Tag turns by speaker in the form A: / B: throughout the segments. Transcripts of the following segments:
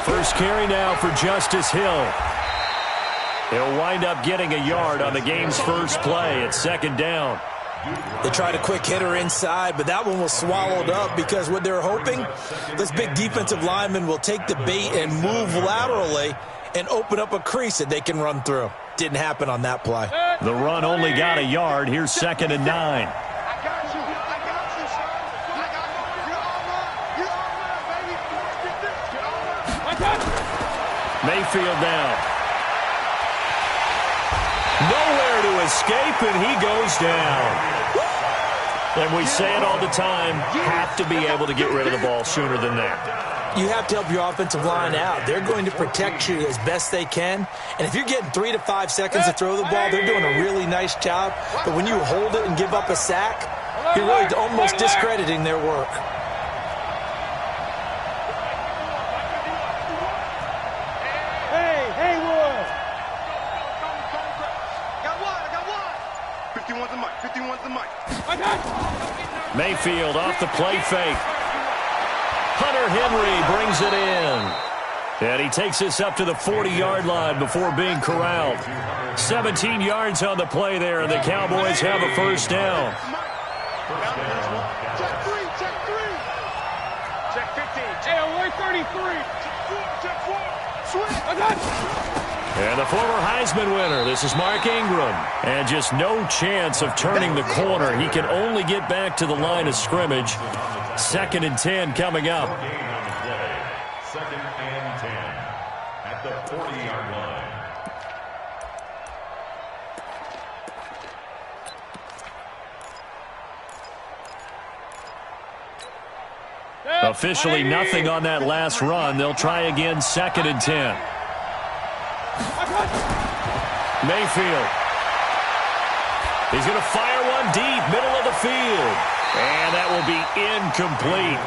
A: First carry now for Justice Hill. He'll wind up getting a yard on the game's first play at second down.
B: They tried a quick hitter inside, but that one was swallowed up because what they're hoping, this big defensive lineman will take the bait and move laterally and open up a crease that they can run through. Didn't happen on that play.
A: The run only got a yard. Here's 2nd and 9. Mayfield down. Nowhere to escape, and he goes down. And we say it all the time, have to be able to get rid of the ball sooner than that.
B: You have to help your offensive line out. They're going to protect you as best they can. And if you're getting 3 to 5 seconds to throw the ball, they're doing a really nice job. But when you hold it and give up a sack, you're really almost discrediting their work.
A: Mayfield off the play fake. Hunter Henry brings it in. And he takes this up to the 40-yard line before being corralled. 17 yards on the play there, and the Cowboys have a first down.
C: Check 3, check 3. Check 15. Hey, away 33. Check 4. Swing.
A: And the former Heisman winner, this is Mark Ingram. And just no chance of turning the corner. He can only get back to the line of scrimmage. 2nd and 10 coming up.
D: 2nd and 10 at the 40-yard
A: line. Officially nothing on that last run. They'll try again 2nd and 10. Mayfield. He's going to fire one deep, middle of the field. And that will be incomplete.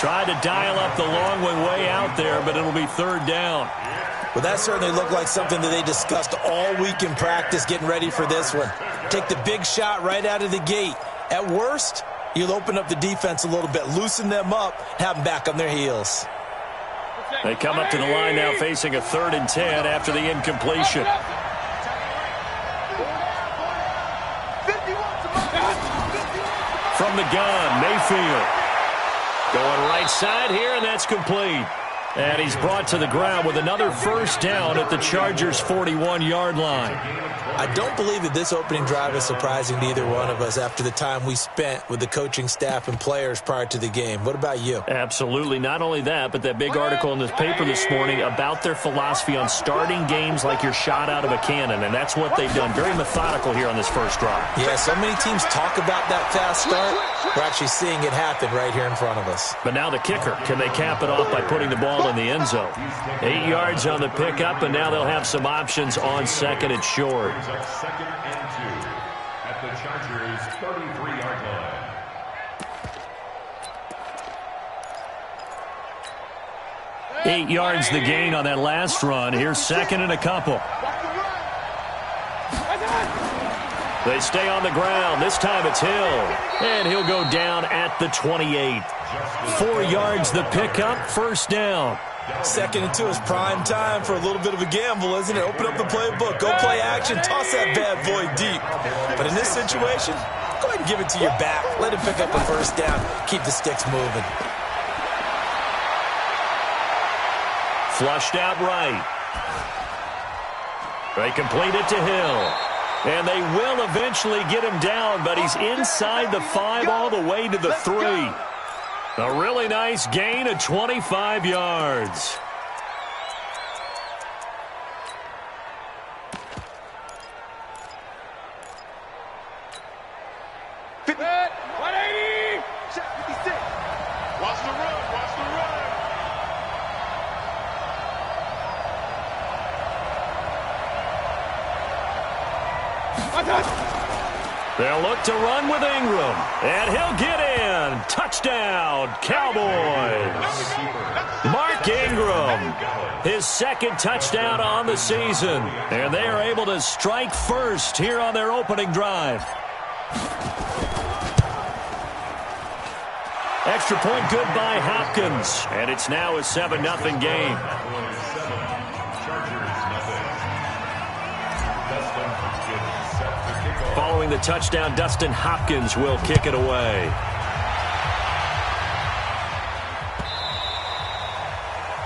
A: Tried to dial up the long one way out there, but it'll be 3rd down.
B: Well, that certainly looked like something that they discussed all week in practice getting ready for this one. Take the big shot right out of the gate. At worst, you'll open up the defense a little bit, loosen them up, have them back on their heels.
A: They come up to the line now facing a 3rd and 10 after the incompletion. From the gun, Mayfield. Going right side here, and that's complete. And he's brought to the ground with another first down at the Chargers' 41-yard line.
B: I don't believe that this opening drive is surprising to either one of us after the time we spent with the coaching staff and players prior to the game. What about you?
A: Absolutely. Not only that, but that big article in this paper this morning about their philosophy on starting games like you're shot out of a cannon, and that's what they've done. Very methodical here on this first drive.
B: Yeah, so many teams talk about that fast start. We're actually seeing it happen right here in front of us.
A: But now the kicker. Can they cap it off by putting the ball in the end zone? 8 yards on the pickup, and now they'll have some options on 2nd and short.
D: 2nd and 2 at the Chargers' 33-yard line.
A: 8 yards the gain on that last run. Here's 2nd and a couple. They stay on the ground. This time it's Hill. And he'll go down at the 28. 4 yards the pickup, first down.
B: 2nd and 2 is prime time for a little bit of a gamble, isn't it? Open up the playbook, go play action, toss that bad boy deep. But in this situation, go ahead and give it to your back. Let him pick up a first down. Keep the sticks moving.
A: Flushed out right. They complete it to Hill. And they will eventually get him down, but he's inside the 5 all the way to the 3. A really nice gain of 25 yards. They'll look to run with Ingram, and he'll get in. Touchdown, Cowboys. Mark Ingram, his second touchdown on the season, and they are able to strike first here on their opening drive. Extra point good by Hopkins, and it's now a 7-0 game. Following the touchdown, Dustin Hopkins will kick it away.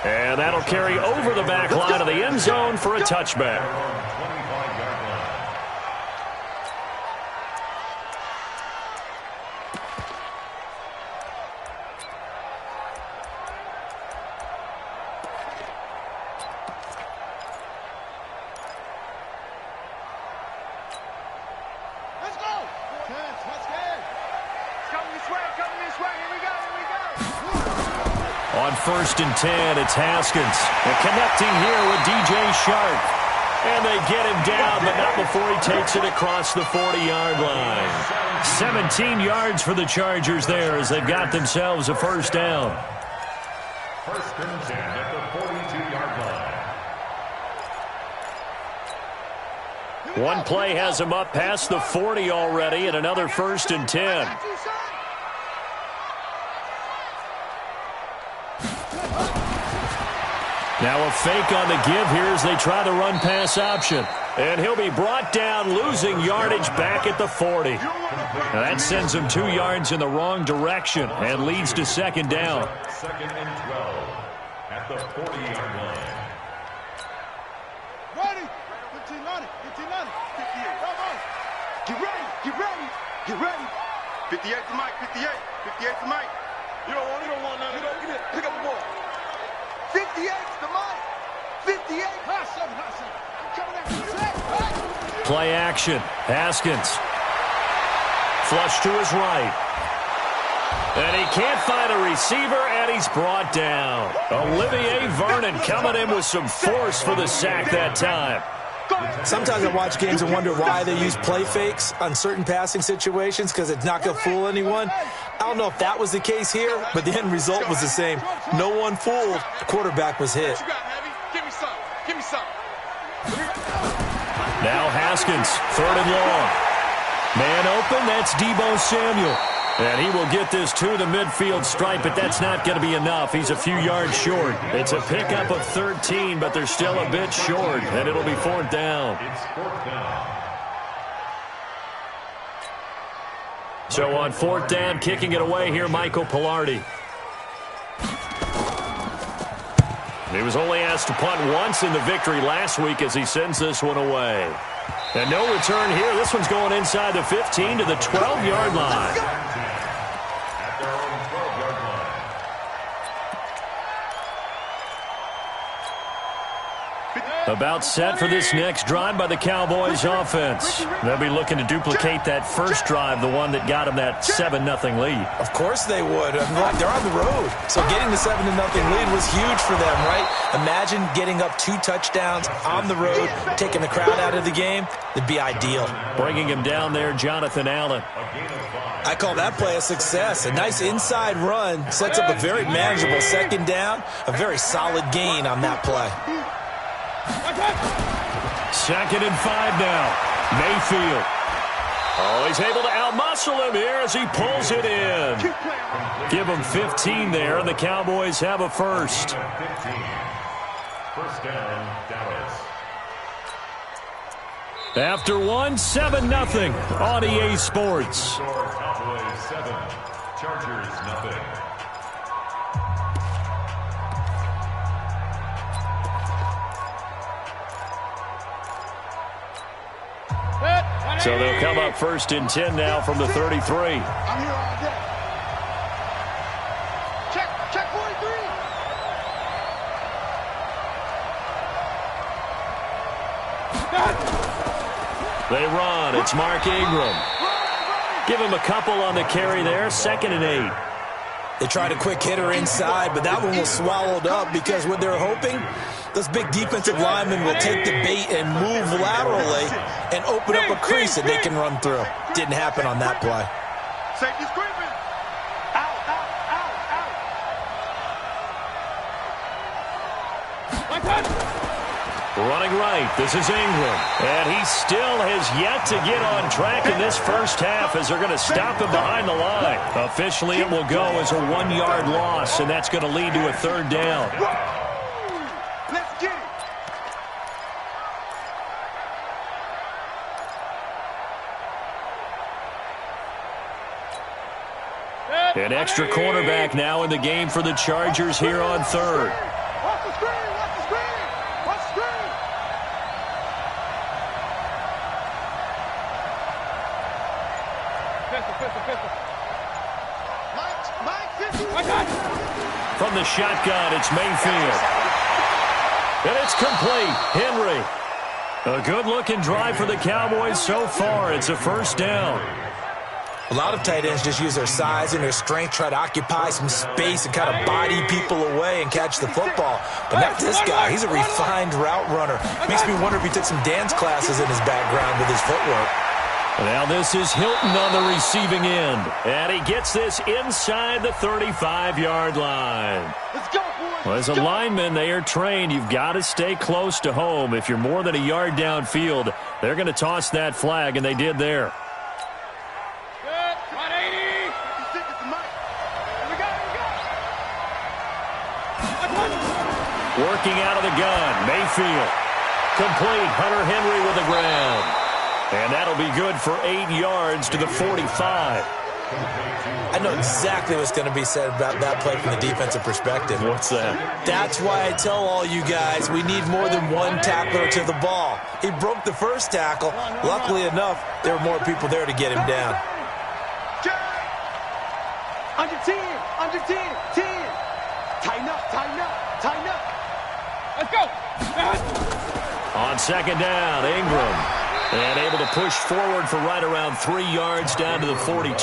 A: And that'll carry over the back line of the end zone for a touchback. On 1st and 10, it's Haskins. And connecting here with DJ Shark. And they get him down, but not before he takes it across the 40-yard line. 17 yards for the Chargers there as they've got themselves a first down.
D: 1st and 10 at the 42-yard line.
A: One play has him up past the 40 already, and another 1st and 10. Now a fake on the give here as they try the run-pass option. And he'll be brought down, losing yardage back at the 40. Now that sends him 2 yards in the wrong direction and leads to second down.
D: 2nd and 12 at the 40-yard line.
C: Ready. 15 on it. 15 on it. 58. Come on. Get ready. Get ready. Get ready. 58 to Mike. 58. 58 to Mike. You don't want none. Get it. Pick up the ball. 58 to Mike. 58. Hot 7. I'm coming after you.
A: Play action. Haskins. Flush to his right. And he can't find a receiver, and he's brought down. Olivier Vernon coming in with some force for the sack that time.
B: Sometimes I watch games and wonder why they use play fakes on certain passing situations because it's not going to fool anyone. I don't know if that was the case here, but the end result was the same. No one fooled. The quarterback was hit.
C: Give me some. Give me some.
A: Now Haskins, 3rd and long. Man open, that's Deebo Samuel. And he will get this to the midfield stripe, but that's not going to be enough. He's a few yards short. It's a pickup of 13, but they're still a bit short, and it'll be 4th down.
D: It's 4th down.
A: So on 4th down, kicking it away here, Michael Pilardi. He was only asked to punt once in the victory last week as he sends this one away. And no return here. This one's going inside the 15 to the 12-yard line.
D: At their own 12-yard line.
A: About set for this next drive by the Cowboys offense. They'll be looking to duplicate that first drive, the one that got them that 7-0 lead.
B: Of course they would. They're on the road. So getting the 7-0 lead was huge for them, right? Imagine getting up 2 touchdowns on the road, taking the crowd out of the game. It'd be ideal.
A: Bringing him down there, Jonathan Allen.
B: I call that play a success. A nice inside run sets up a very manageable second down. A very solid gain on that play.
A: 2nd and 5 now. Mayfield. Oh, he's able to outmuscle him here as he pulls it in. Give him 15 there, and the Cowboys have a first.
D: 15. 1st down, Dallas.
A: After one, 7-0 on EA Sports.
D: Cowboys 7, Chargers 0.
A: So they'll come up 1st and 10 now from the 33.
C: I'm here all day. Check 43.
A: They run. It's Mark Ingram. Give him a couple on the carry there. 2nd and 8.
B: They tried a quick hitter inside, but that one was swallowed up because what they're hoping, those big defensive linemen will take the bait and move laterally and open up a crease that they can run through. Didn't happen on that play.
C: Safety screaming. Out, out, out, out.
A: Running right, this is Ingram. And he still has yet to get on track in this first half as they're going to stop him behind the line. Officially, it will go as a 1-yard loss, and that's going to lead to a third down.
C: Let's get it.
A: An extra cornerback now in the game for the Chargers here on third.
C: Watch the screen, watch the screen, watch the screen. Pistol. Mike, 50.
A: From the shotgun, it's Mayfield. And it's complete. Henry. A good-looking drive for the Cowboys so far. It's a first down.
B: A lot of tight ends just use their size and their strength, try to occupy some space and kind of body people away and catch the football. But not this guy. He's a refined route runner. Makes me wonder if he took some dance classes in his background with his footwork.
A: Now this is Hilton on the receiving end. And he gets this inside the 35-yard line.
C: Let's go, boys.
A: Well, as a lineman, they are trained. You've got to stay close to home. If you're more than a yard downfield, they're going to toss that flag, and they did there. Working out of the gun, Mayfield. Complete, Hunter Henry with the ground. And that'll be good for 8 yards to the 45.
B: I know exactly what's going to be said about that play from the defensive perspective.
A: What's that?
B: That's why I tell all you guys we need more than one tackler to the ball. He broke the first tackle. Luckily enough, there were more people there to get him down.
C: Under 10, 10. Tighten up. Let's go.
A: On second down, Ingram. And able to push forward for right around 3 yards down to the 42.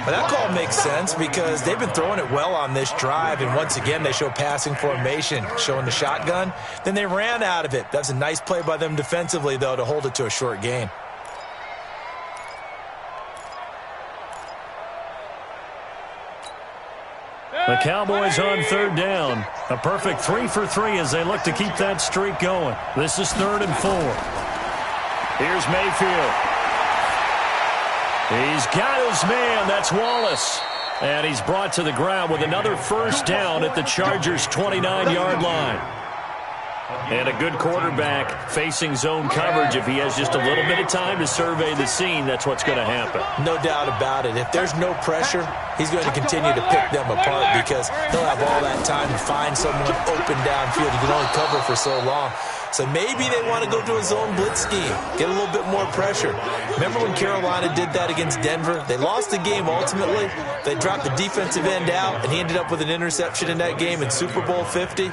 B: But that call makes sense because they've been throwing it well on this drive, and once again they show passing formation, showing the shotgun. Then they ran out of it. That's a nice play by them defensively, though, to hold it to a short gain.
A: The Cowboys on third down. A perfect 3 for 3 as they look to keep that streak going. This is 3rd and 4. Here's Mayfield. He's got his man. That's Wallace. And he's brought to the ground with another first down at the Chargers' 29-yard line. And a good quarterback facing zone coverage. If he has just a little bit of time to survey the scene, that's what's going to happen.
B: No doubt about it. If there's no pressure, he's going to continue to pick them apart because he'll have all that time to find someone open downfield. You can only cover for so long. So maybe they want to go to a zone blitz scheme, get a little bit more pressure. Remember when Carolina did that against Denver? They lost the game ultimately. They dropped the defensive end out, and he ended up with an interception in that game in Super Bowl 50.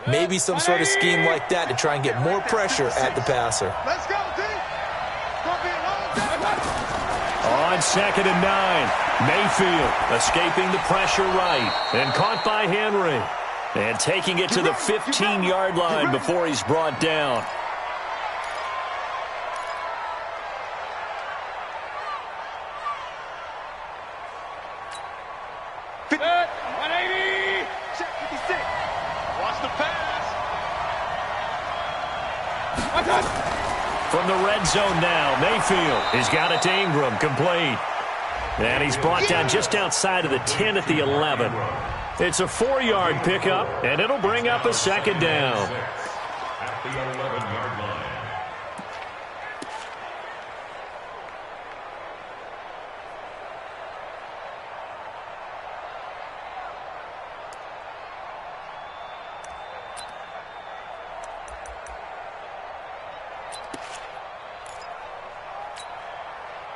B: Maybe some sort of scheme like that to try and get more pressure at the passer.
C: Let's go, D.
A: On 2nd and 9, Mayfield escaping the pressure right and caught by Henry. And taking it to the 15-yard line before he's brought down.
C: Set, 180. Check 56. Watch the pass.
A: From the red zone now, Mayfield. He's got it to Ingram, complete. And he's brought down just outside of the 10 at the 11. It's a 4-yard pickup, and it'll bring up a second down.
D: At the 11-yard line.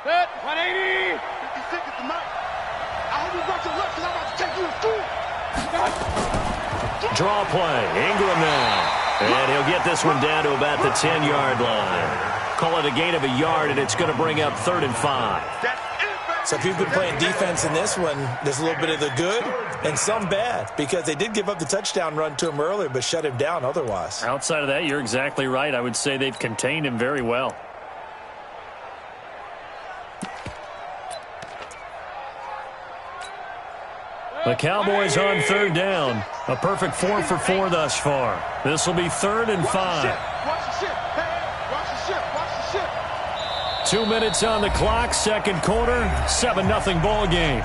C: Set, 180. 56 is the mic. I hope you brought your luck because I'm about to take you to school.
A: Draw play, Ingram now. And he'll get this one down to about the 10-yard line. Call it a gain of a yard, and it's going to bring up 3rd and 5.
B: So So if you've been playing defense in this one, there's a little bit of the good and some bad, because they did give up the touchdown run to him earlier but shut him down otherwise.
A: Outside of that, you're exactly right. I would say they've contained him very well. The Cowboys on third down. A perfect 4 for 4 thus far. This will be 3rd and 5.
C: Watch the ship. Hey, watch the ship. Watch the ship.
A: 2 minutes on the clock, second quarter, 7-0 ball game.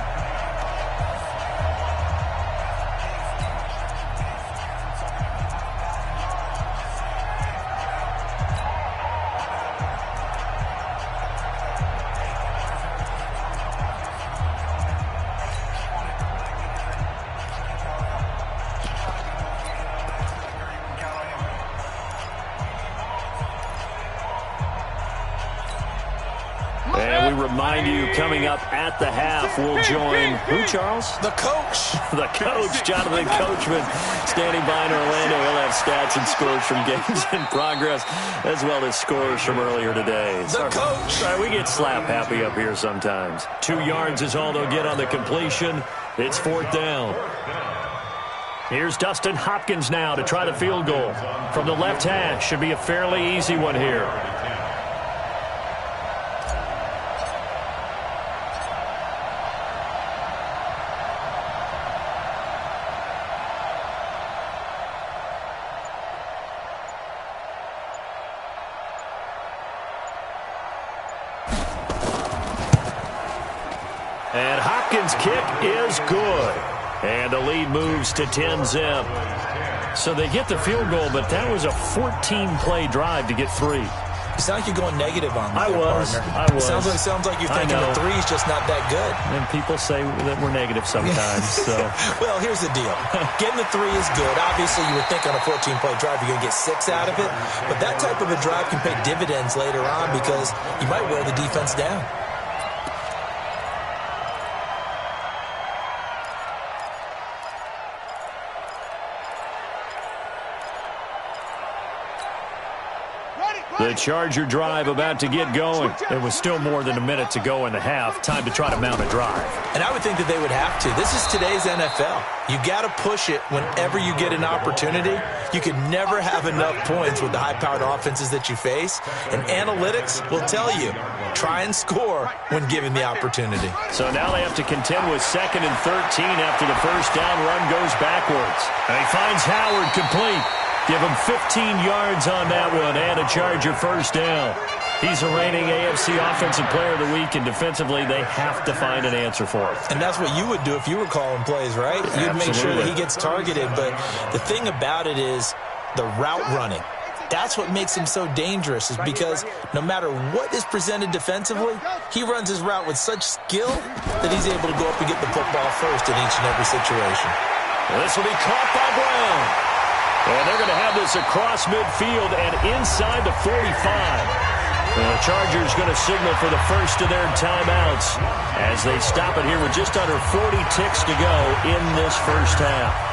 A: And we remind you, coming up at the half, we'll join, who, Charles?
B: The coach.
A: The coach, Jonathan Coachman, standing by in Orlando. He'll have stats and scores from games in progress, as well as scores from earlier today.
B: The coach.
A: Sorry, we get slap happy up here sometimes. 2 yards is all they'll get on the completion. It's 4th down. Here's Dustin Hopkins now to try the field goal. From the left hash, should be a fairly easy one here. And Hopkins' kick is good. And the lead moves to 10-zip. So they get the field goal, but that was a 14-play drive to get 3.
B: You sound like you're going negative on that,
A: I was.
B: Sounds like you're thinking the 3's just not that good.
A: And people say that we're negative sometimes. So.
B: Well, here's the deal. Getting the 3 is good. Obviously, you would think on a 14-play drive you're going to get 6 out of it. But that type of a drive can pay dividends later on because you might wear the defense down.
A: The Charger drive about to get going. There was still more than a minute to go in the half. Time to try to mount a drive.
B: And I would think that they would have to. This is today's NFL. You got to push it whenever you get an opportunity. You can never have enough points with the high-powered offenses that you face. And analytics will tell you, try and score when given the opportunity.
A: So now they have to contend with 2nd and 13 after the first down run goes backwards. And he finds Howard complete. Give him 15 yards on that one and a Charger first down. He's the reigning AFC Offensive Player of the Week, and defensively they have to find an answer for it.
B: And that's what you would do if you were calling plays, right? You'd make sure that he gets targeted. But the thing about it is the route running. That's what makes him so dangerous, is because no matter what is presented defensively, he runs his route with such skill that he's able to go up and get the football first in each and every situation.
A: This will be caught by Brown. And they're going to have this across midfield and inside the 45. And the Chargers going to signal for the first of their timeouts as they stop it here with just under 40 ticks to go in this first half.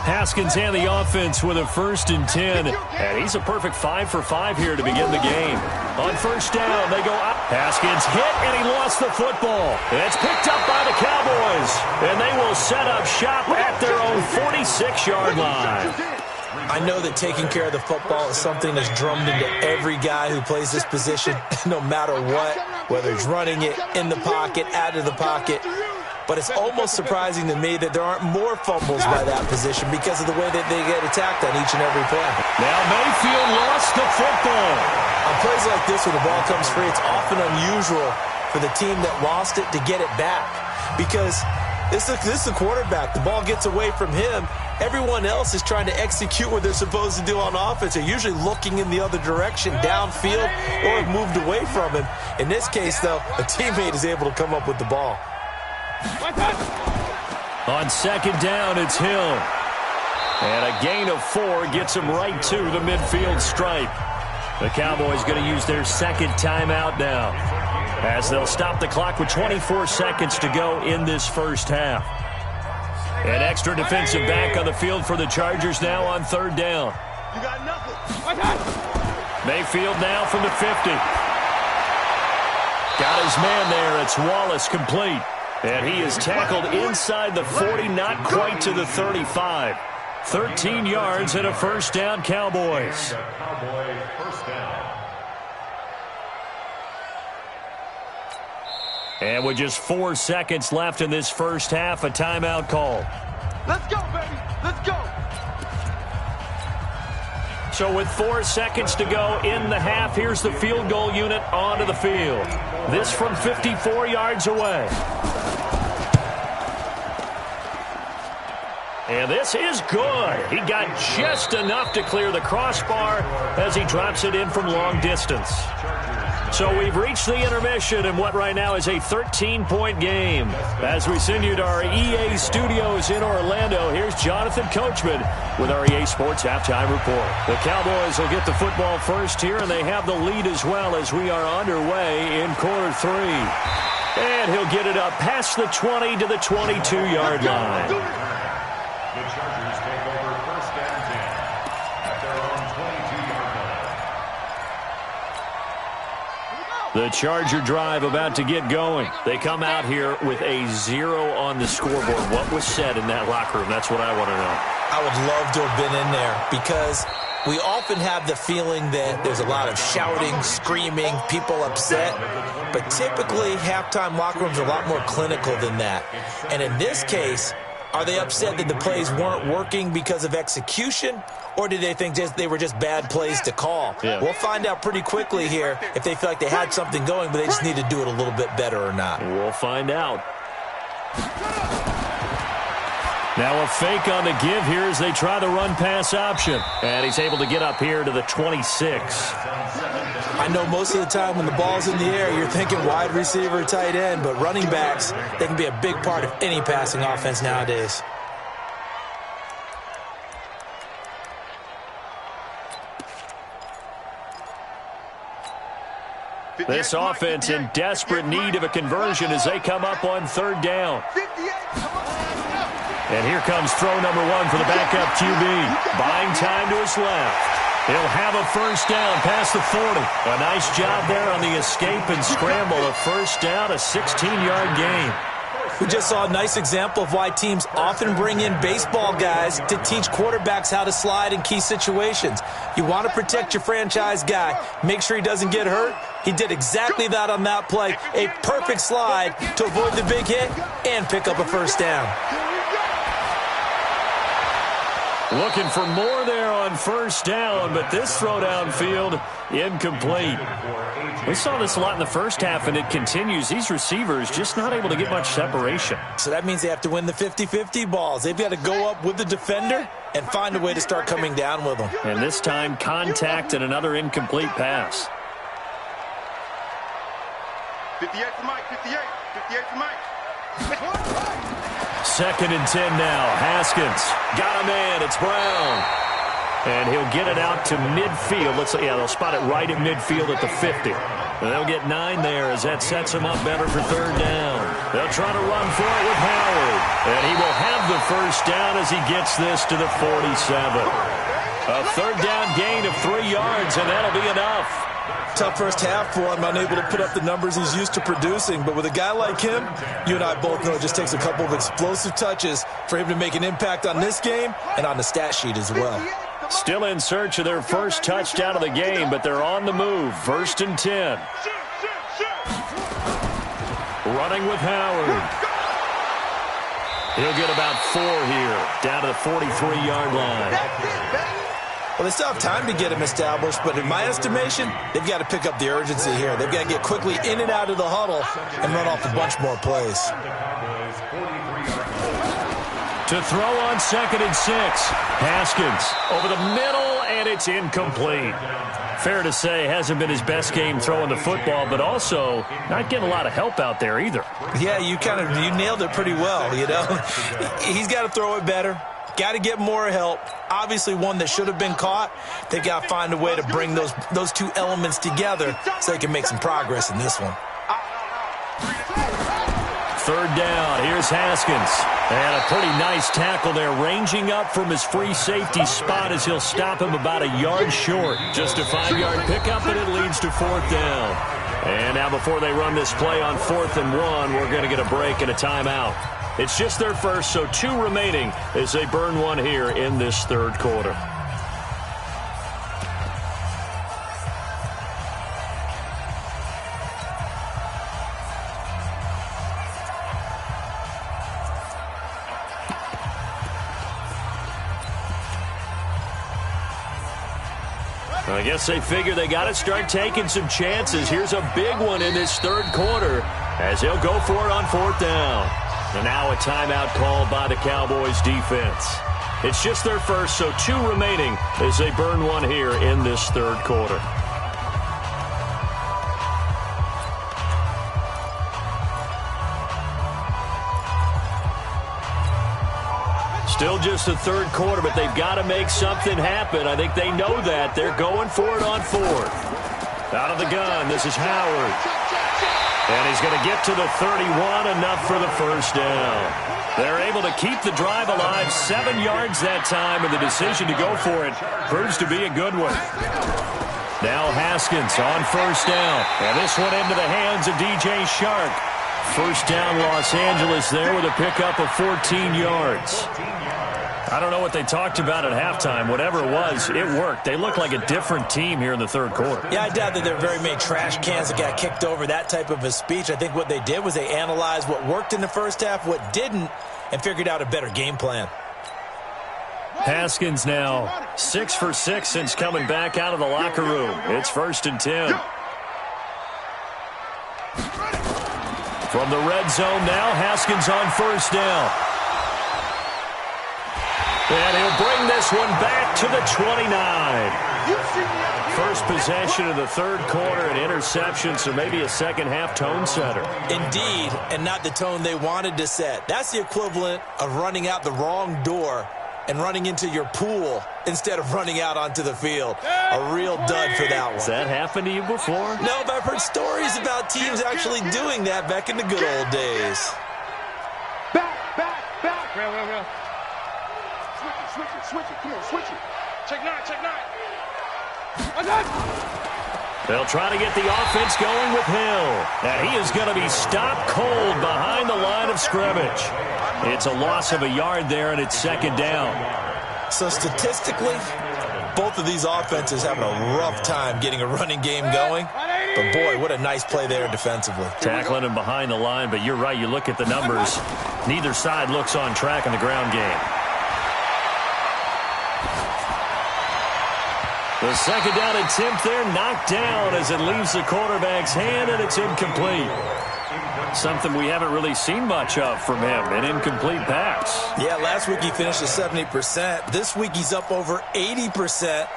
A: Haskins and the offense with a 1st and 10. And he's a perfect 5 for 5 here to begin the game. On first down, they go out. Haskins hit, and he lost the football. And it's picked up by the Cowboys. And they will set up shop at their own 46-yard line.
B: I know that taking care of the football is something that's drummed into every guy who plays this position, no matter what, whether he's running it, in the pocket, out of the pocket. But it's almost surprising to me that there aren't more fumbles by that position because of the way that they get attacked on each and every play.
A: Now Mayfield lost the football.
B: On plays like this where the ball comes free, it's often unusual for the team that lost it to get it back because this is the quarterback. The ball gets away from him. Everyone else is trying to execute what they're supposed to do on offense. They're usually looking in the other direction, downfield, or have moved away from him. In this case, though, a teammate is able to come up with the ball.
A: On second down, it's Hill. And a gain of 4 gets him right to the midfield stripe. The Cowboys going to use their second timeout now, as they'll stop the clock with 24 seconds to go in this first half. An extra defensive back on the field for the Chargers now on third down.
C: You got nothing.
A: Mayfield now from the 50. Got his man there. It's Wallace complete. And he is tackled inside the 40, not quite to the 35. 13 yards and a first down, Cowboys. And with just 4 seconds left in this first half, a timeout call.
C: Let's go, baby. Let's go.
A: So with 4 seconds to go in the half, here's the field goal unit onto the field. This from 54 yards away. And this is good. He got just enough to clear the crossbar as he drops it in from long distance. So we've reached the intermission in what right now is a 13-point game. As we send you to our EA studios in Orlando, here's Jonathan Coachman with our EA Sports Halftime Report. The Cowboys will get the football first here, and they have the lead as well as we are underway in quarter 3. And he'll get it up past the 20 to the 22-yard line.
D: The Chargers take over first and 10 at their own 22-yard line.
A: The Charger drive about to get going. They come out here with a 0 on the scoreboard. What was said in that locker room? That's what I want to know.
B: I would love to have been in there because we often have the feeling that there's a lot of shouting, screaming, people upset. But typically, halftime locker rooms are a lot more clinical than that. And in this case, are they upset that the plays weren't working because of execution, or did they think they were just bad plays to call?
A: Yeah.
B: We'll find out pretty quickly here if they feel like they had something going, but they just need to do it a little bit better or not.
A: We'll find out. Now a fake on the give here as they try the run-pass option. And he's able to get up here to the 26.
B: I know most of the time when the ball's in the air, you're thinking wide receiver, tight end, but running backs, they can be a big part of any passing offense nowadays.
A: This offense in desperate need of a conversion as they come up on third down. And here comes throw number 1 for the backup QB. Buying time to his left. He'll have a first down past the 40. A nice job there on the escape and scramble. A first down, a 16-yard gain.
B: We just saw a nice example of why teams often bring in baseball guys to teach quarterbacks how to slide in key situations. You want to protect your franchise guy. Make sure he doesn't get hurt. He did exactly that on that play. A perfect slide to avoid the big hit and pick up a first down.
A: Looking for more there on first down, but this throw downfield incomplete. We saw this a lot in the first half, and it continues. These receivers just not able to get much separation.
B: So that means they have to win the 50-50 balls. They've got to go up with the defender and find a way to start coming down with them.
A: And this time, contact and another incomplete pass.
C: 58 to Mike, 58. 58 to Mike.
A: 2nd and 10 now. Haskins got a man. It's Brown. And he'll get it out to midfield. They'll spot it right at midfield at the 50. And they'll get 9 there as that sets them up better for third down. They'll try to run for it with Howard. And he will have the first down as he gets this to the 47. A third down gain of 3 yards, and that'll be enough.
B: Tough first half for him, unable to put up the numbers he's used to producing. But with a guy like him, you and I both know it just takes a couple of explosive touches for him to make an impact on this game and on the stat sheet as well.
A: Still in search of their first touchdown of the game, but they're on the move. 1st and 10. Running with Howard. He'll get about 4 here, down to the 43-yard line.
B: Well, they still have time to get him established, but in my estimation, they've got to pick up the urgency here. They've got to get quickly in and out of the huddle and run off a bunch more plays.
A: To throw on 2nd and 6. Haskins over the middle, and it's incomplete. Fair to say, hasn't been his best game throwing the football, but also not getting a lot of help out there either.
B: Yeah, you nailed it pretty well, you know. He's got to throw it better. Got to get more help. Obviously one that should have been caught. They've got to find a way to bring those two elements together so they can make some progress in this one.
A: third down. Here's Haskins. And a pretty nice tackle there, ranging up from his free safety spot as he'll stop him about a yard short. Just a 5-yard pickup, and it leads to fourth down. And now before they run this play on 4th and 1, we're going to get a break and a timeout. It's just their first, so 2 remaining as they burn one here in this third quarter. I guess they figure they got to start taking some chances. Here's a big one in this third quarter as they'll go for it on 4th down. And now a timeout called by the Cowboys defense. It's just their first, so 2 remaining as they burn one here in this third quarter. Still just the third quarter, but they've got to make something happen. I think they know that. They're going for it on 4th. Out of the gun, this is Howard. And he's going to get to the 31, enough for the first down. They're able to keep the drive alive, 7 yards that time, and the decision to go for it proves to be a good one. Now Haskins on first down, and this one into the hands of DJ Shark. First down Los Angeles there with a pickup of 14 yards. I don't know what they talked about at halftime. Whatever it was, it worked. They look like a different team here in the third quarter.
B: Yeah, I doubt that there are very many trash cans that got kicked over, that type of a speech. I think what they did was they analyzed what worked in the first half, what didn't, and figured out a better game plan.
A: Haskins now 6 for 6 since coming back out of the locker room. It's 1st and 10. From the red zone now, Haskins on first down. And he'll bring this one back to the 29. First possession of the third quarter, an interception, so maybe a second-half tone setter.
B: Indeed, and not the tone they wanted to set. That's the equivalent of running out the wrong door and running into your pool instead of running out onto the field. A real dud for that one.
A: Has that happened to you before?
B: No, but I've heard stories about teams actually doing that back in the good old days.
C: Back. Real. Switch it. Come on, switch it. Check 9.
A: They'll try to get the offense going with Hill. And he is going to be stopped cold behind the line of scrimmage. It's a loss of a yard there, and it's second down.
B: So statistically, both of these offenses having a rough time getting a running game going. But, boy, what a nice play there defensively.
A: Tackling him behind the line, but you're right. You look at the numbers. Neither side looks on track in the ground game. The second down attempt there knocked down as it leaves the quarterback's hand, and it's incomplete. Something we haven't really seen much of from him, an incomplete pass.
B: Yeah, last week he finished at 70%. This week he's up over 80%.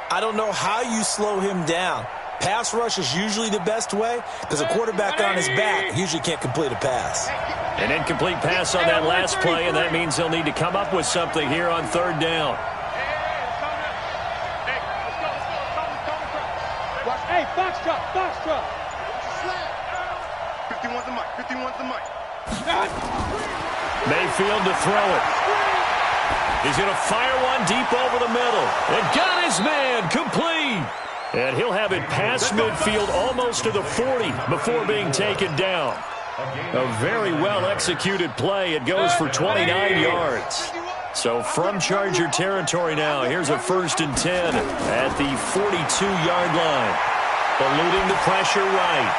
B: I don't know how you slow him down. Pass rush is usually the best way because a quarterback on his back usually can't complete a pass.
A: An incomplete pass on that last play, and that means he'll need to come up with something here on third down.
C: Hey, box truck. 51's the mic.
A: Mayfield to throw it. He's going to fire one deep over the middle. And got his man complete. And he'll have it past midfield almost to the 40 before being taken down. A very well-executed play. It goes for 29 yards. So from Charger territory now, here's a 1st and 10 at the 42-yard line. Eluding the pressure right.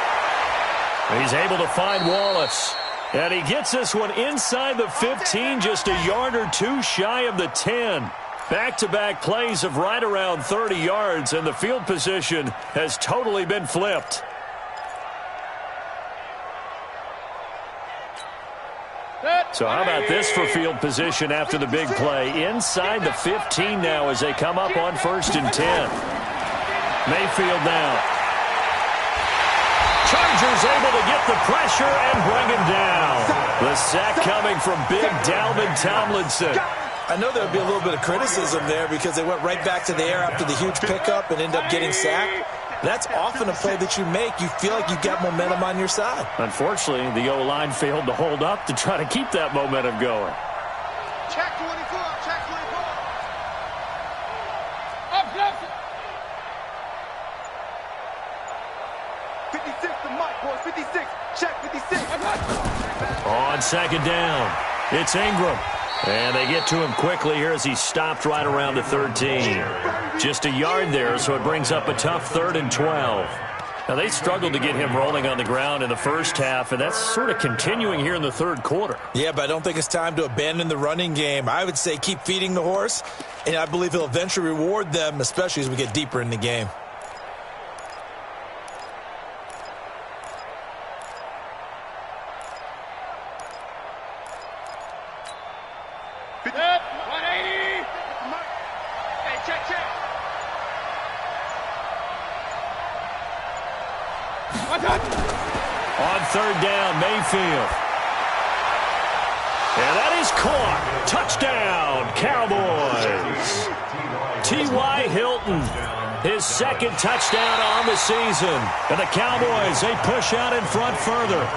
A: He's able to find Wallace. And he gets this one inside the 15, just a yard or two shy of the 10. Back-to-back plays of right around 30 yards, and the field position has totally been flipped. So how about this for field position after the big play? Inside the 15 now as they come up on 1st and 10. Mayfield now. Chargers able to get the pressure and bring him down. The sack coming from big Dalvin Tomlinson.
B: I know there would be a little bit of criticism there because they went right back to the air after the huge pickup and ended up getting sacked. That's often a play that you make. You feel like you've got momentum on your side.
A: Unfortunately, the O-line failed to hold up to try to keep that momentum going.
C: Check 24, check 24. Up, 56 to Mike, boys, 56. Check 56.
A: On second down, it's Ingram. And they get to him quickly here as he stopped right around the 13. Just a yard there, so it brings up a tough 3rd and 12. Now, they struggled to get him rolling on the ground in the first half, and that's sort of continuing here in the third quarter.
B: Yeah, but I don't think it's time to abandon the running game. I would say keep feeding the horse, and I believe he'll eventually reward them, especially as we get deeper in the game.
A: On third down, Mayfield. And that is caught. Touchdown, Cowboys. T.Y. Hilton, his second touchdown on the season. And the Cowboys, they push out in front further.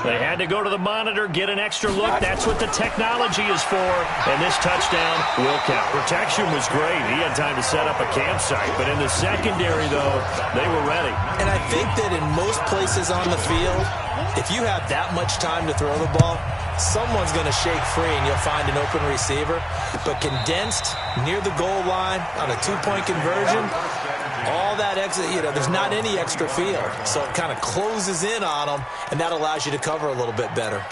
A: They had to go to the monitor, get an extra look. That's what the technology is for. And this touchdown will count. Protection was great. He had time to set up a campsite. But in the secondary, though, they were ready.
B: And I think that in most places on the field, if you have that much time to throw the ball, someone's going to shake free and you'll find an open receiver. But condensed near the goal line on a two-point conversion, all that extra, there's not any extra field. So it kind of closes in on them, and that allows you to cover a little bit better.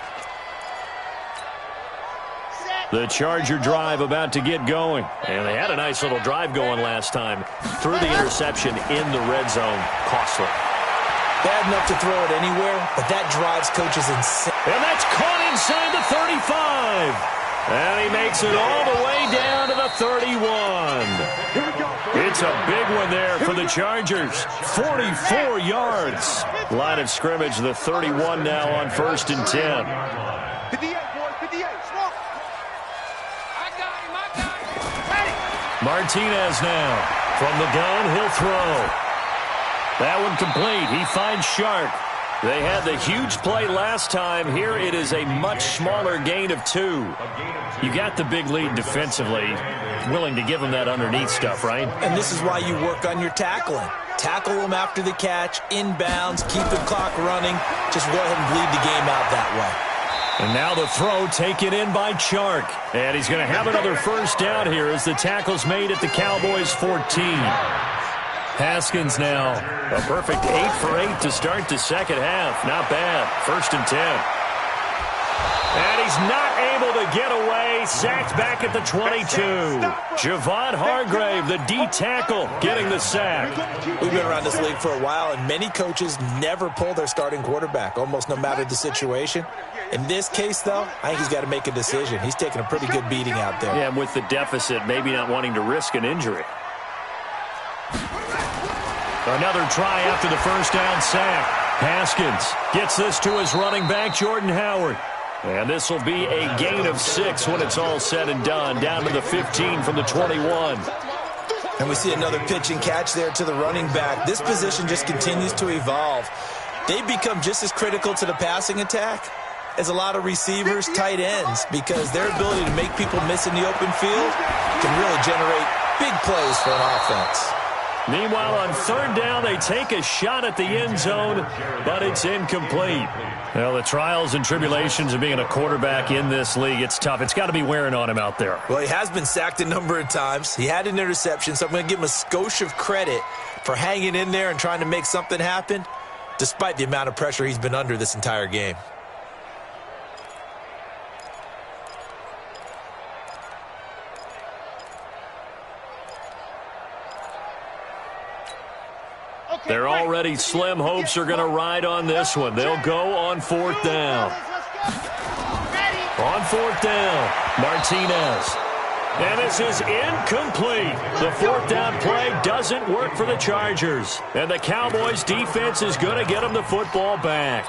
A: The Charger drive about to get going. And they had a nice little drive going last time. Threw the interception in the red zone. Costly.
B: Bad enough to throw it anywhere, but that drives coaches insane.
A: And that's caught inside the 35. And he makes it all the way down to the 31. It's a big one there for the Chargers. 44 yards. Line of scrimmage, the 31 now on 1st and 10.
C: 58, boys, 58. Smoke. I got him. Ready.
A: Martinez now. From the gun, he'll throw. That one complete. He finds Shark. They had the huge play last time. Here it is a much smaller gain of 2. You got the big lead defensively. Willing to give them that underneath stuff, right?
B: And this is why you work on your tackling. Tackle them after the catch, inbounds, keep the clock running. Just go ahead and bleed the game out that way.
A: And now the throw taken in by Chark. And he's going to have another first down here as the tackle's made at the Cowboys' 14. Haskins now, a perfect 8 for 8 to start the second half. Not bad. 1st and 10. And he's not able to get away. Sacked back at the 22. Javon Hargrave, the D tackle, getting the sack.
B: We've been around this league for a while, and many coaches never pull their starting quarterback, almost no matter the situation. In this case, though, I think he's got to make a decision. He's taking a pretty good beating out there.
A: Yeah, with the deficit, maybe not wanting to risk an injury. Another try after the first down sack. Haskins gets this to his running back, Jordan Howard. And this will be a gain of 6 when it's all said and done, down to the 15 from the 21.
B: And we see another pitch and catch there to the running back. This position just continues to evolve. They become just as critical to the passing attack as a lot of receivers, tight ends, because their ability to make people miss in the open field can really generate big plays for an offense.
A: Meanwhile, on third down, they take a shot at the end zone, but it's incomplete. Well, the trials and tribulations of being a quarterback in this league, it's tough. It's got to be wearing on him out there.
B: Well, he has been sacked a number of times. He had an interception, so I'm going to give him a skosh of credit for hanging in there and trying to make something happen, despite the amount of pressure he's been under this entire game.
A: They're already slim hopes are going to ride on this one. They'll go on 4th down. On 4th down, Martinez. And this is incomplete. The 4th down play doesn't work for the Chargers. And the Cowboys defense is going to get them the football back.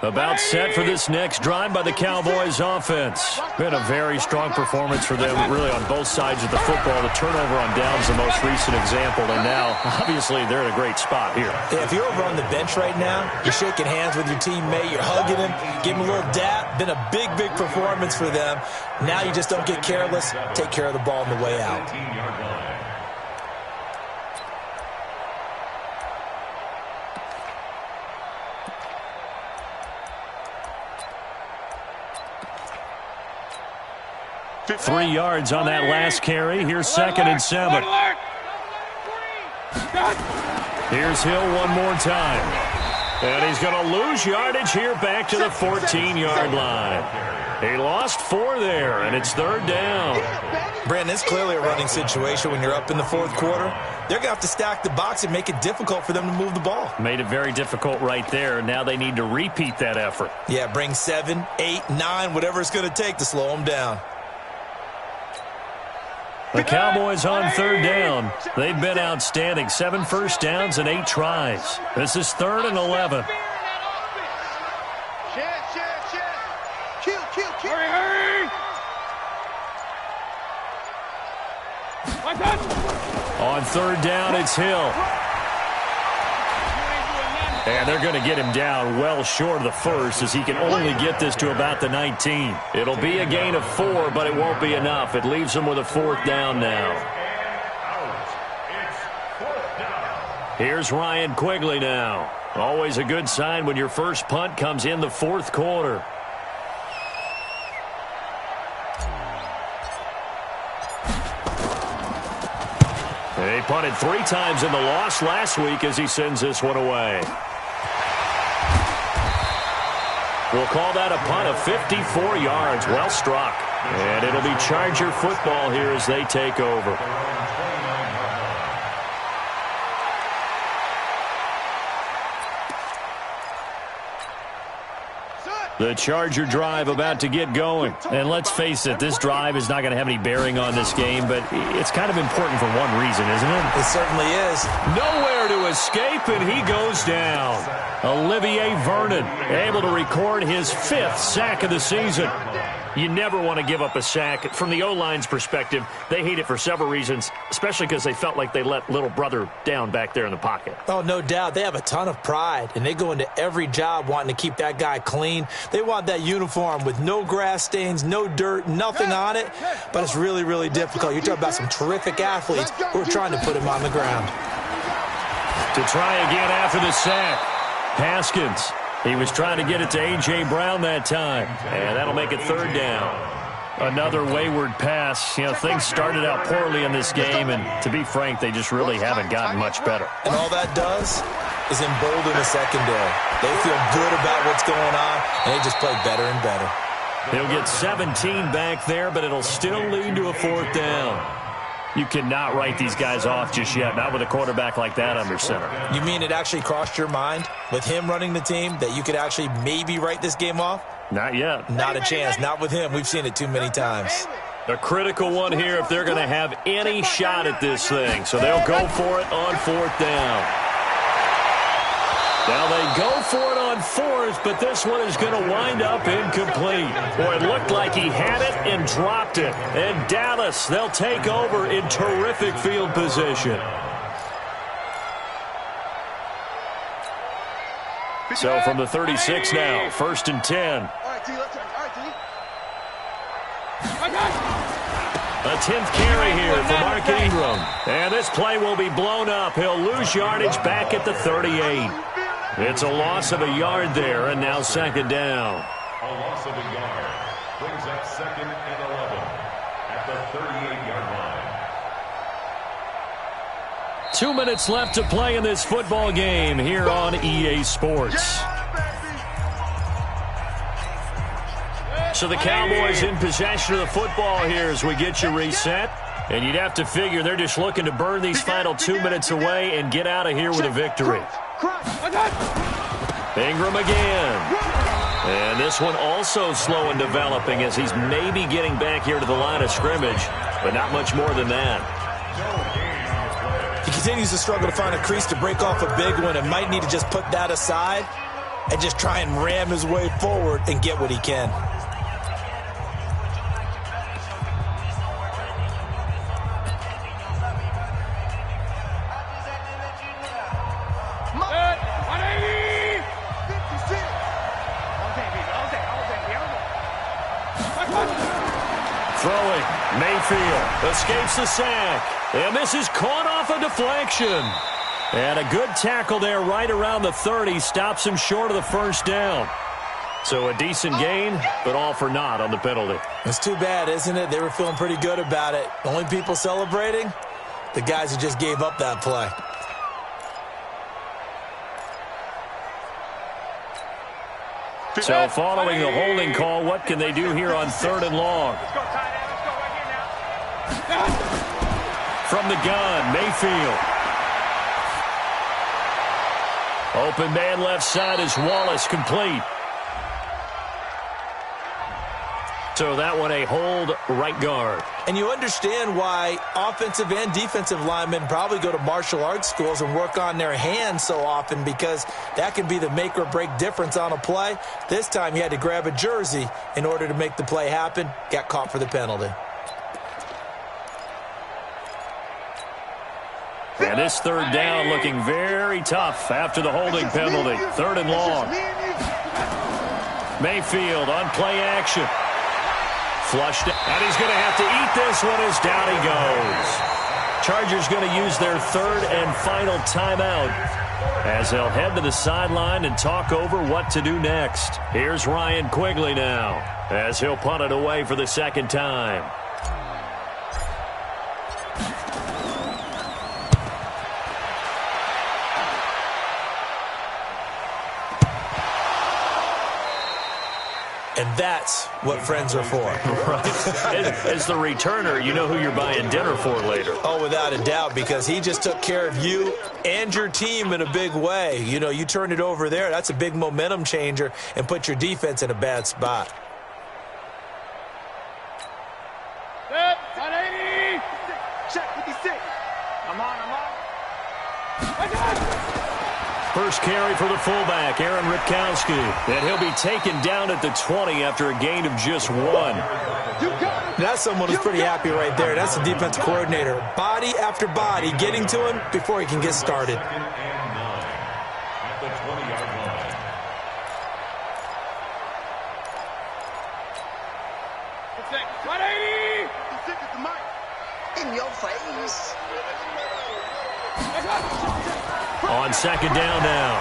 A: About set for this next drive by the Cowboys offense. Been a very strong performance for them, really, on both sides of the football. The turnover on downs, the most recent example, and now, obviously, they're in a great spot here.
B: Yeah, if you're over on the bench right now, you're shaking hands with your teammate, you're hugging him, giving him a little dap. Been a big, big performance for them. Now you just don't get careless. Take care of the ball on the way out.
D: 18-yard line.
A: Three yards on that last carry. Here's 2nd and 7. Here's Hill one more time. And he's going to lose yardage here back to the 14-yard line. He lost 4 there, and it's 3rd down.
B: Brandon, it's clearly a running situation when you're up in the 4th quarter. They're going to have to stack the box and make it difficult for them to move the ball.
A: Made it very difficult right there. Now they need to repeat that effort.
B: Yeah, bring 7, 8, 9, whatever it's going to take to slow them down.
A: The Cowboys on 3rd down. They've been outstanding. 7 first downs and 8 tries. This is 3rd and 11. On 3rd down, it's Hill. And they're going to get him down well short of the first, as he can only get this to about the 19. It'll be a gain of 4, but it won't be enough. It leaves him with a 4th down now. Here's Ryan Quigley now. Always a good sign when your first punt comes in the 4th quarter. He punted 3 times in the loss last week as he sends this one away. We'll call that a punt of 54 yards. Well struck. And it'll be Charger football here as they take over. The Charger drive about to get going. And let's face it, this drive is not going to have any bearing on this game, but it's kind of important for one reason, isn't it?
B: It certainly is.
A: Nowhere to escape, and he goes down. Olivier Vernon able to record his 5th sack of the season. You never want to give up a sack. From the O-line's perspective, they hate it for several reasons, especially because they felt like they let little brother down back there in the pocket.
B: Oh, no doubt. They have a ton of pride, and they go into every job wanting to keep that guy clean. They want that uniform with no grass stains, no dirt, nothing on it, but it's really, really difficult. You're talking about some terrific athletes who are trying to put him on the ground.
A: To try again after the sack, Haskins. He was trying to get it to A.J. Brown that time, and that'll make it 3rd down. Another wayward pass. You know, things started out poorly in this game, and to be frank, they just really haven't gotten much better.
B: And all that does is embolden the secondary. They feel good about what's going on, and they just play better and better.
A: He'll get 17 back there, but it'll still lead to a 4th down. You cannot write these guys off just yet, not with a quarterback like that under center.
B: You mean it actually crossed your mind with him running the team that you could actually maybe write this game off?
A: Not yet.
B: Not a chance. Not with him. We've seen it too many times.
A: A critical one here if they're going to have any shot at this thing. So they'll go for it on 4th down. Now they go for it on 4th, but this one is going to wind up incomplete. Boy, it looked like he had it and dropped it. And Dallas, they'll take over in terrific field position. So from the 36 now, 1st and 10. A 10th carry here for Mark Ingram. And this play will be blown up. He'll lose yardage back at the 38. It's a loss of a yard there, and now 2nd down.
D: A loss of a yard brings up 2nd and 11 at the 38-yard line.
A: 2 minutes left to play in this football game here on EA Sports. So the Cowboys in possession of the football here as we get you reset. And you'd have to figure they're just looking to burn these final 2 minutes away and get out of here with a victory. Ingram again. And this one also slow in developing as he's maybe getting back here to the line of scrimmage, but not much more than that.
B: He continues to struggle to find a crease to break off a big one and might need to just put that aside and just try and ram his way forward and get what he can.
A: Throwing, Mayfield escapes the sack, and this is caught off a deflection. And a good tackle there right around the 30 stops him short of the first down. So a decent gain, but all for naught on the penalty.
B: It's too bad, isn't it? They were feeling pretty good about it. Only people celebrating, the guys who just gave up that play.
A: So following the holding call, what can they do here on 3rd and long? From the gun, Mayfield. Open man left side is Wallace, complete. So that one a hold right guard.
B: And you understand why offensive and defensive linemen probably go to martial arts schools and work on their hands so often, because that can be the make or break difference on a play. This time he had to grab a jersey in order to make the play happen. Got caught for the penalty.
A: And this 3rd down looking very tough after the holding penalty. 3rd and long. Mayfield on play action. Flushed, and he's going to have to eat this one as down he goes. Chargers going to use their 3rd and final timeout as they'll head to the sideline and talk over what to do next. Here's Ryan Quigley now as he'll punt it away for the 2nd time.
B: And that's what friends are for.
A: Right. As the returner, you know who you're buying dinner for later.
B: Oh, without a doubt, because he just took care of you and your team in a big way. You know, you turned it over there. That's a big momentum changer and put your defense in a bad spot.
C: Set, 180. Check 56. I'm on.
A: First carry for the fullback, Aaron Ripkowski. And he'll be taken down at the 20 after a gain of just 1.
B: That's someone who's pretty happy right there. That's the defense coordinator. Body after body getting to him before he can get started.
D: At the 20-yard line.
C: It's 180. In your face.
A: On 2nd down now,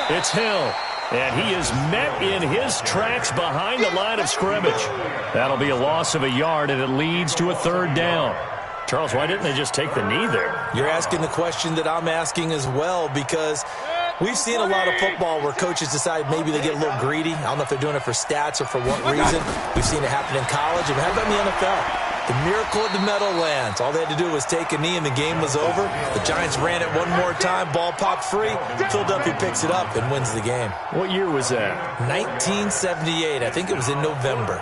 A: it's Hill. And he is met in his tracks behind the line of scrimmage. That'll be a loss of a yard, and it leads to a 3rd down. Charles, why didn't they just take the knee there?
B: You're asking the question that I'm asking as well, because we've seen a lot of football where coaches decide maybe they get a little greedy. I don't know if they're doing it for stats or for what reason. We've seen it happen in college, and how about in the NFL? The miracle of the Meadowlands. All they had to do was take a knee and the game was over. The Giants ran it one more time. Ball popped free. Philadelphia picks it up and wins the game.
A: What year was that?
B: 1978. I think it was in November.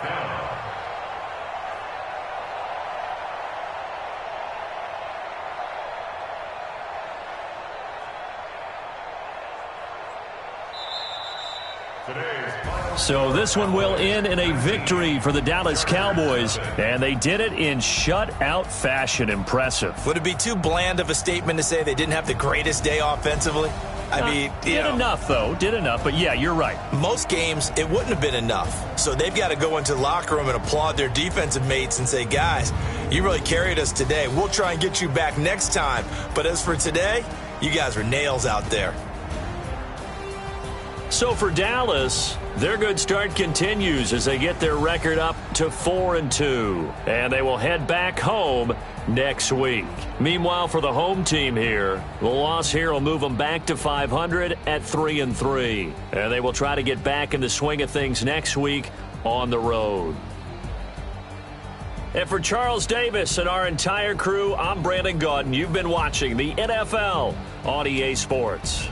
A: So this one will end in a victory for the Dallas Cowboys, and they did it in shutout fashion. Impressive.
B: Would it be too bland of a statement to say they didn't have the greatest day offensively? I mean,
A: did enough, though. Did enough, but yeah, you're right.
B: Most games, it wouldn't have been enough. So they've got to go into the locker room and applaud their defensive mates and say, guys, you really carried us today. We'll try and get you back next time. But as for today, you guys were nails out there.
A: So for Dallas, their good start continues as they get their record up to 4-2. And they will head back home next week. Meanwhile, for the home team here, the loss here will move them back to 500 at 3-3. And they will try to get back in the swing of things next week on the road. And for Charles Davis and our entire crew, I'm Brandon Gaudin. You've been watching the NFL on EA Sports.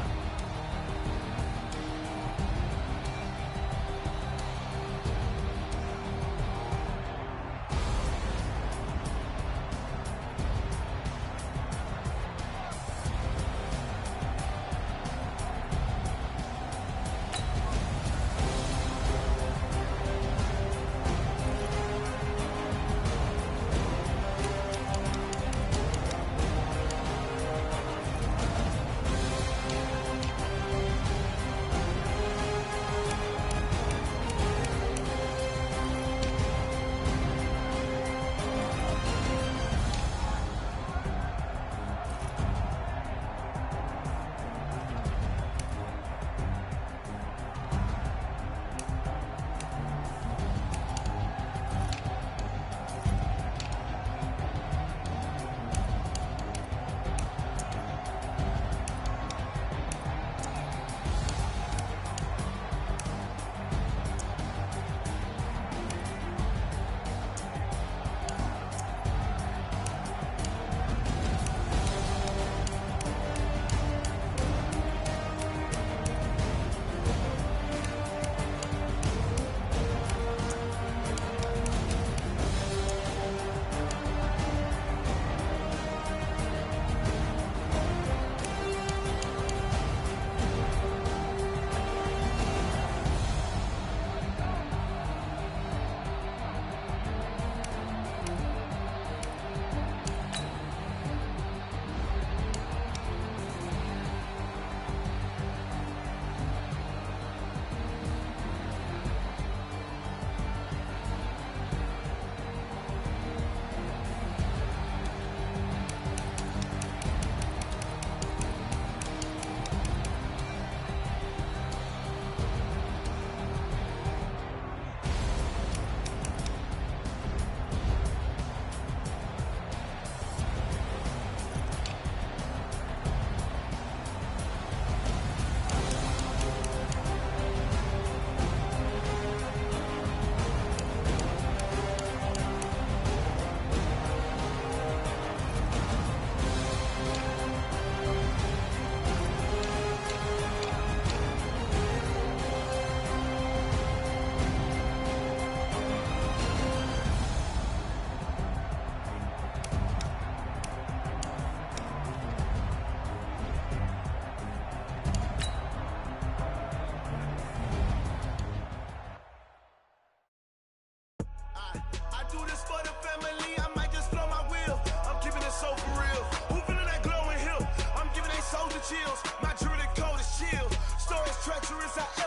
E: treacherous, I